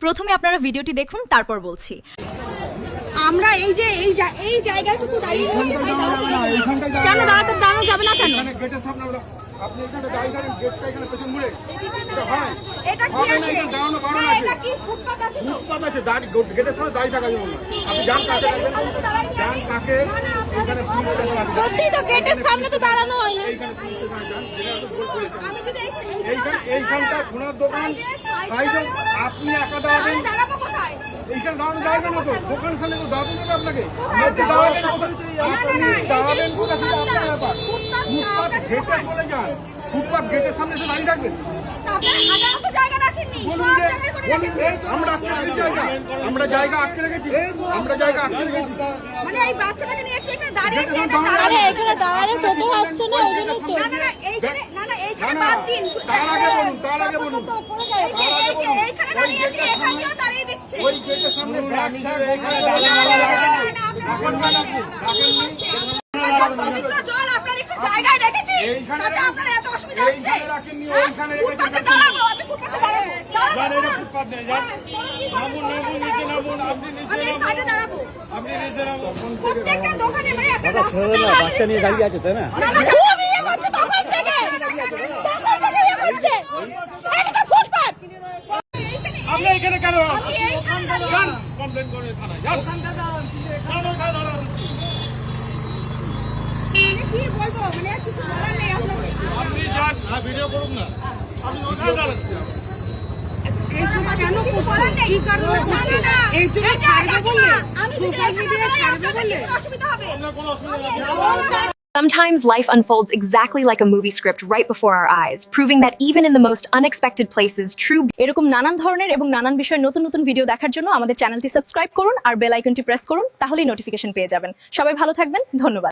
প্রথমে আপনারা ভিডিওটি দেখুন, তারপর বলছি। আমরা এই যে এই জায়গাটুকু দাঁড়িয়ে কেন দাঁড়ানো যাবে না কেন? গেটের সামনে আপনি এখানে দাঁড়িয়ে থাকেন, গেটটা এখানে পেছন মুড়ে এটা কি আছে? এটা কি ফুটপাত আছে? ফুটপাত আছে, গেটের সামনে দাঁড়িয়ে থাকা যাবে না। আপনি যান কাকে যান কাকে এখানে সত্যি তো গেটের সামনে তো দাঁড়ানো হয় না। এইখানটা সোনার দোকান সাইডে আপনি একা দাঁড়াবেন, এইখানে দাঁড়ানো যাবে না তো। দোকান সামনে তো দাঁড়াতে দেবে আপনাকে, দাঁড়াবেন কোথায় সেটা আপনার ব্যাপার। ফুটপাত ঘেটে চলে যান, ফুটপাত গেটের সামনে এসে দাঁড়িয়ে থাকবেন। আমরা জায়গা আটকে রেখেছি, মানে এই বাচ্চাটাকে নিয়ে একটু এখানে দাঁড়িয়েছি। আরে এখানে দাঁড়ালে টোটো আসছে না, ওই জন্য তো। এইখানে বাদ দিন। তার আগে বলুন এইখানে দাঁড়িয়েছি, এখানেও দাঁড়িয়ে দিচ্ছে। ওই গেটের সামনে পবিত্র জল আপনার একটু জায়গায় রেখেছি, তাতে আপনার এত অসুবিধা হচ্ছে। ফুটপাতে দাঁড়াবো, আমি ফুটপাতে দাঁড়াবো। আমি এই সাইডে দাঁড়াবো। প্রত্যেকটা দোকানে মানে একটা বাচ্চা নিয়ে দাঁড়িয়ে আছে, তাই না? খুব ইয়ে করছে তখন থেকে ইয়ে করছে। এটা তো ফুটপাত। আপনি এখানে কেন যান কমপ্লেন করে থানায় যান। কি বলবো, মানে আর কিছু বলার নেই আপনাকে। আপনি যান, ভিডিও করুন না, আপনি ওখানে দাঁড়াচ্ছেন। কেন বলার নেই, কি কারণে এই জন্য ছাড়বে বললে, সোশ্যাল মিডিয়ায় ছাড়বে বললে অসুবিধা হবে। Sometimes life unfolds exactly like a movie script right before our eyes, proving that even in the most unexpected places, true এরকম নানান ধরনের এবং নানান বিষয়ের নতুন নতুন ভিডিও দেখার জন্য আমাদের চ্যানেলটি সাবস্ক্রাইব করুন আর বেল আইকনটি প্রেস করুন, তাহলেই নোটিফিকেশন পেয়ে যাবেন। সবাই ভালো থাকবেন, ধন্যবাদ।